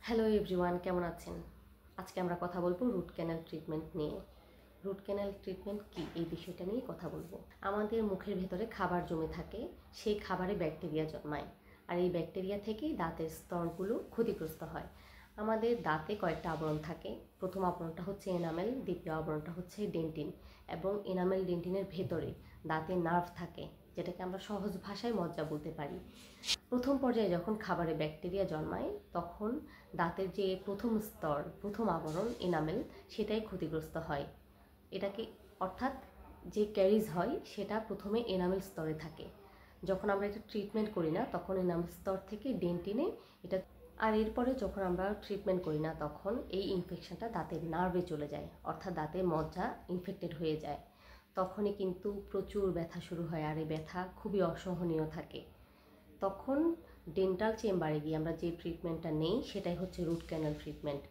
Hello everyone, কেমন আছেন? আজকে আমরা কথা বলবো রুট ক্যানাল ট্রিটমেন্ট নিয়ে। রুট ক্যানাল ট্রিটমেন্ট কি, এই বিষয়টা নিয়ে কথা বলবো। আমাদের মুখের ভেতরে খাবার জমে থাকে, সেই খাবারে ব্যাকটেরিয়া জন্মায়, আর এই ব্যাকটেরিয়া থেকেই দাঁতের স্তরগুলো ক্ষতিগ্রস্ত হয়। আমাদের দাঁতে কয়েকটা আবরণ থাকে। প্রথম আবরণটা হচ্ছে এনামেল, দ্বিতীয় আবরণটা হচ্ছে ডেন্টিন, এবং এনামেল ডেন্টিনের ভেতরে দাঁতের নার্ভ থাকে, যেটাকে আমরা সহজ ভাষায় মজ্জা বলতে পারি। প্রথম পর্যায়ে যখন খাবারে ব্যাকটেরিয়া জন্মায়, তখন দাঁতের যে প্রথম স্তর, প্রথম আবরণ এনামেল, সেটাই ক্ষতিগ্রস্ত হয়। এটাকে অর্থাৎ যে ক্যারিজ হয় সেটা প্রথমে এনামেল স্তরে থাকে। যখন আমরা এটা ট্রিটমেন্ট করি না, তখন এনামেল স্তর থেকে ডেন্টিনে এটা, আর এরপরে যখন আমরা ট্রিটমেন্ট করি না, তখন এই ইনফেকশনটা দাঁতের নার্ভে চলে যায়, অর্থাৎ দাঁতের মজ্জা ইনফেক্টেড হয়ে যায়। তখনই কিন্তু প্রচুর ব্যথা শুরু হয়, আর এই ব্যথা খুবই অসহনীয় থাকে। তখন ডেন্টাল চেম্বারে গিয়ে আমরা যে ট্রিটমেন্টটা নেই, সেটাই হচ্ছে রুট ক্যানাল ট্রিটমেন্ট।